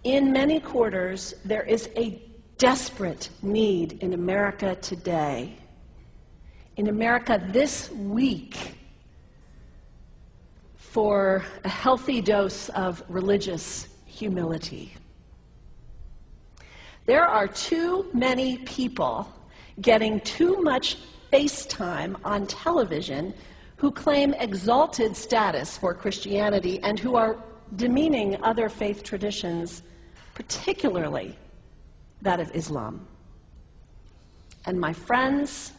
In many quarters, there is a desperate need in America today, in America this week, for a healthy dose of religious humility. There are too many people getting too much face time on television who claim exalted status for Christianity and who are demeaning other faith traditions, particularly that of Islam. And my friends,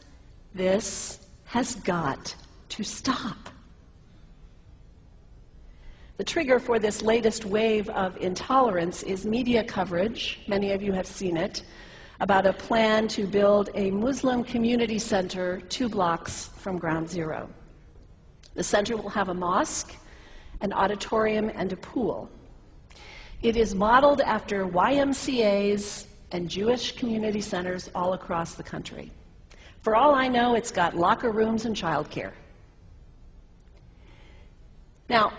this has got to stop. The trigger for this latest wave of intolerance is media coverage, many of you have seen it, about a plan to build a Muslim community center 2 blocks from Ground Zero. The center will have a mosque, an auditorium, and a pool. It is modeled after YMCAs and Jewish community centers all across the country. For all I know, it's got locker rooms and childcare. Now,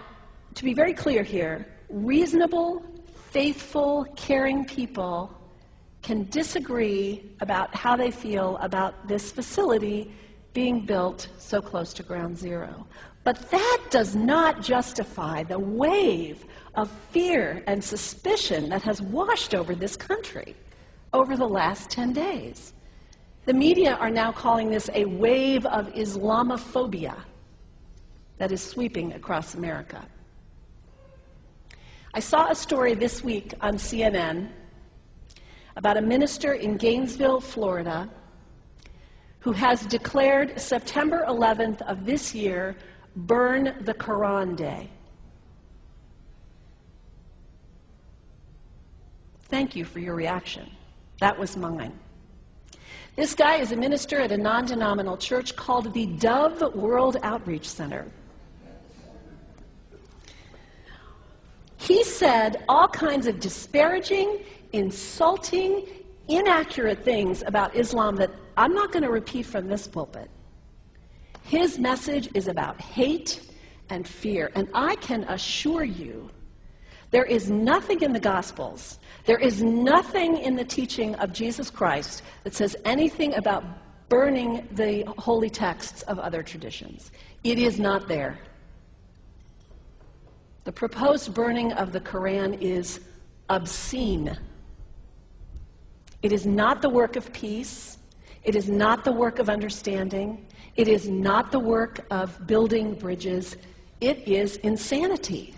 to be very clear here, reasonable, faithful, caring people can disagree about how they feel about this facility being built so close to Ground Zero. But that does not justify the wave of fear and suspicion that has washed over this country over the last 10 days. The media are now calling this a wave of Islamophobia that is sweeping across America. I saw a story this week on CNN about a minister in Gainesville, Florida, who has declared September 11th of this year Burn the Quran Day. Thank you for your reaction. That was mine. This guy is a minister at a non-denominational church called the Dove World Outreach Center. He said all kinds of disparaging, insulting, inaccurate things about Islam that I'm not going to repeat from this pulpit. His message is about hate and fear, and I can assure you there is nothing in the Gospels, there is nothing in the teaching of Jesus Christ that says anything about burning the holy texts of other traditions. It is not there. The proposed burning of the Quran is obscene. It is not the work of peace. It is not the work of understanding. It is not the work of building bridges. It is insanity.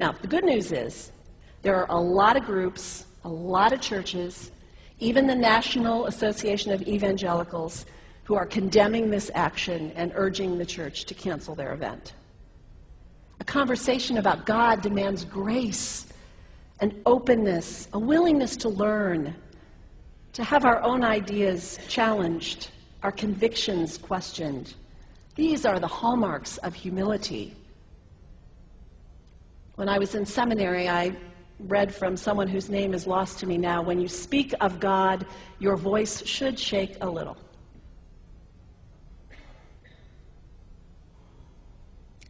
Now, the good news is there are a lot of groups, a lot of churches, even the National Association of Evangelicals, who are condemning this action and urging the church to cancel their event. A conversation about God demands grace and openness, a willingness to learn, to have our own ideas challenged, our convictions questioned. These are the hallmarks of humility. When I was in seminary, I read from someone whose name is lost to me now, when you speak of God, your voice should shake a little.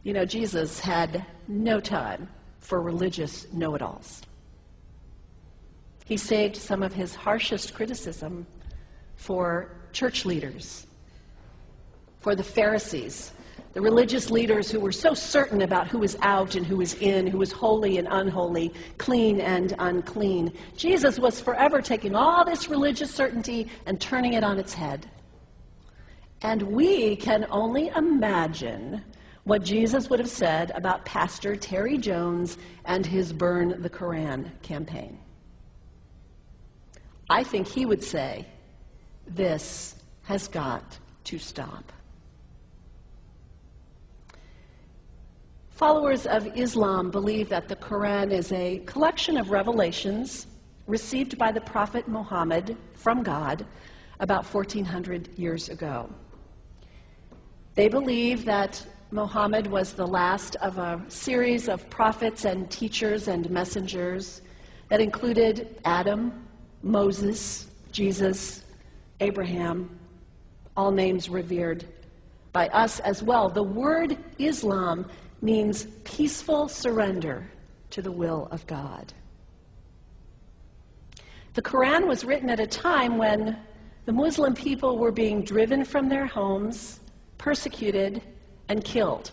You know, Jesus had no time for religious know-it-alls. He saved some of his harshest criticism for church leaders, for the Pharisees, the religious leaders who were so certain about who was out and who was in, who was holy and unholy, clean and unclean. Jesus was forever taking all this religious certainty and turning it on its head. And we can only imagine what Jesus would have said about Pastor Terry Jones and his Burn the Quran campaign. I think he would say, this has got to stop. Followers of Islam believe that the Quran is a collection of revelations received by the Prophet Muhammad from God about 1400 years ago. They believe that Muhammad was the last of a series of prophets and teachers and messengers that included Adam, Moses, Jesus, Abraham, all names revered by us as well. The word Islam means peaceful surrender to the will of God. The Quran was written at a time when the Muslim people were being driven from their homes, persecuted, and killed.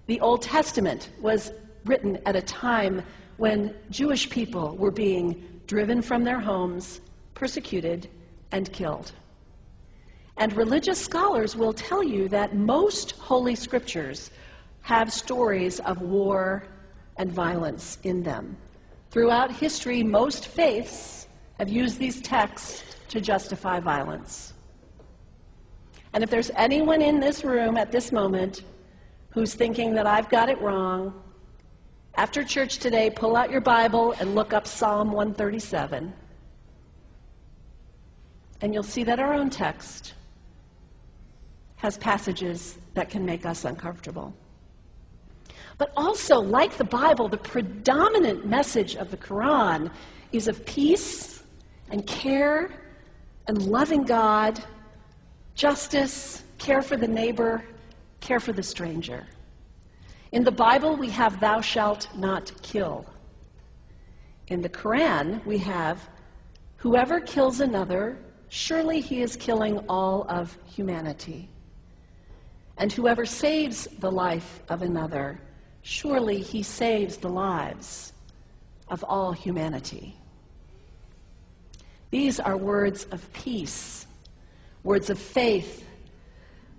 The Old Testament was written at a time when Jewish people were being driven from their homes, persecuted, and killed. And religious scholars will tell you that most holy scriptures have stories of war and violence in them. Throughout history, most faiths have used these texts to justify violence. And if there's anyone in this room at this moment who's thinking that I've got it wrong, after church today, pull out your Bible and look up Psalm 137. And you'll see that our own text has passages that can make us uncomfortable. But also, like the Bible, the predominant message of the Quran is of peace and care and loving God, justice, care for the neighbor, care for the stranger. In the Bible, we have thou shalt not kill. In the Quran, we have whoever kills another, surely he is killing all of humanity. And whoever saves the life of another, surely he saves the lives of all humanity. These are words of peace, words of faith,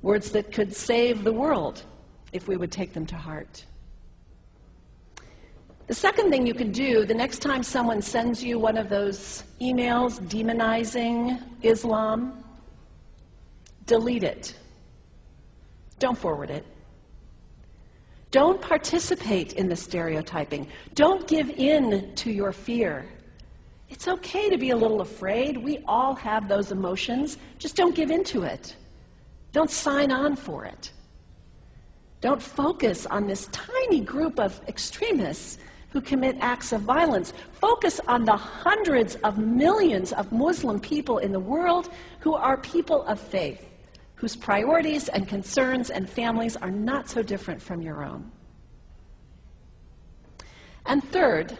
words that could save the world if we would take them to heart. The second thing you can do, the next time someone sends you one of those emails demonizing Islam, delete it. Don't forward it. Don't participate in the stereotyping. Don't give in to your fear. It's okay to be a little afraid. We all have those emotions. Just don't give in to it. Don't sign on for it. Don't focus on this tiny group of extremists who commit acts of violence. Focus on the hundreds of millions of Muslim people in the world who are people of faith, whose priorities and concerns and families are not so different from your own. And third,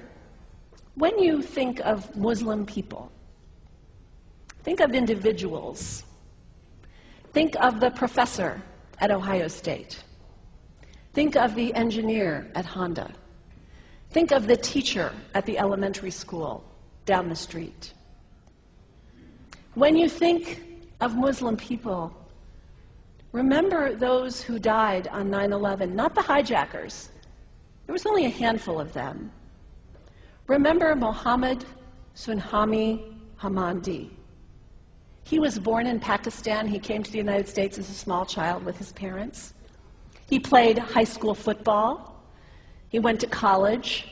when you think of Muslim people, think of individuals. Think of the professor at Ohio State. Think of the engineer at Honda. Think of the teacher at the elementary school down the street. When you think of Muslim people, remember those who died on 9/11, not the hijackers. There was only a handful of them. Remember Mohammed Sunhami Hamandi. He was born in Pakistan. He came to the United States as a small child with his parents. He played high school football. He went to college.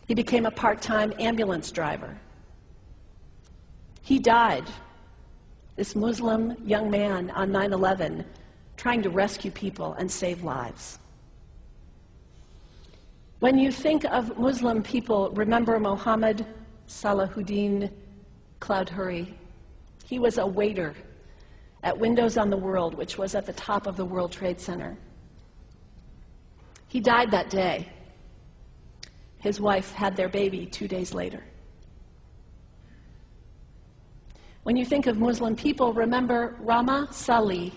He became a part-time ambulance driver. He died, this Muslim young man, on 9/11, trying to rescue people and save lives. When you think of Muslim people, remember Mohammed Salahuddin Cloudhurry. He was a waiter at Windows on the World, which was at the top of the World Trade Center. He died that day. His wife had their baby 2 days later. When you think of Muslim people, remember Rama Salih.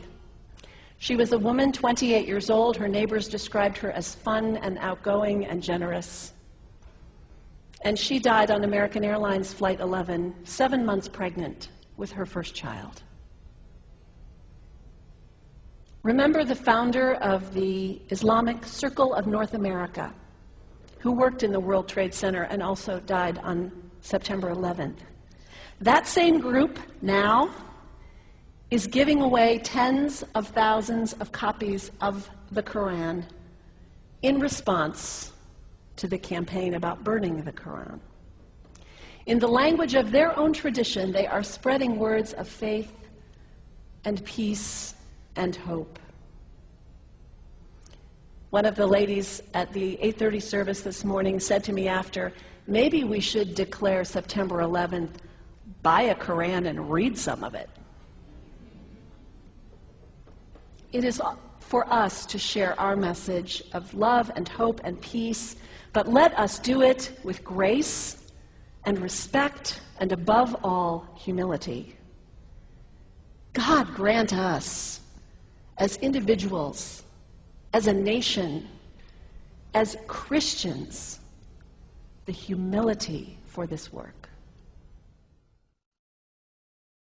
She was a woman, 28 years old. Her neighbors described her as fun and outgoing and generous. And she died on American Airlines Flight 11, 7 months pregnant with her first child. Remember the founder of the Islamic Circle of North America, who worked in the World Trade Center and also died on September 11th. That same group now is giving away tens of thousands of copies of the Quran in response to the campaign about burning the Quran. In the language of their own tradition, they are spreading words of faith and peace and hope. One of the ladies at the 8:30 service this morning said to me after, maybe we should declare September 11th, buy a Quran and read some of it. It is for us to share our message of love and hope and peace, but let us do it with grace and respect, and above all, humility. God grant us, as individuals, as a nation, as Christians, the humility for this work.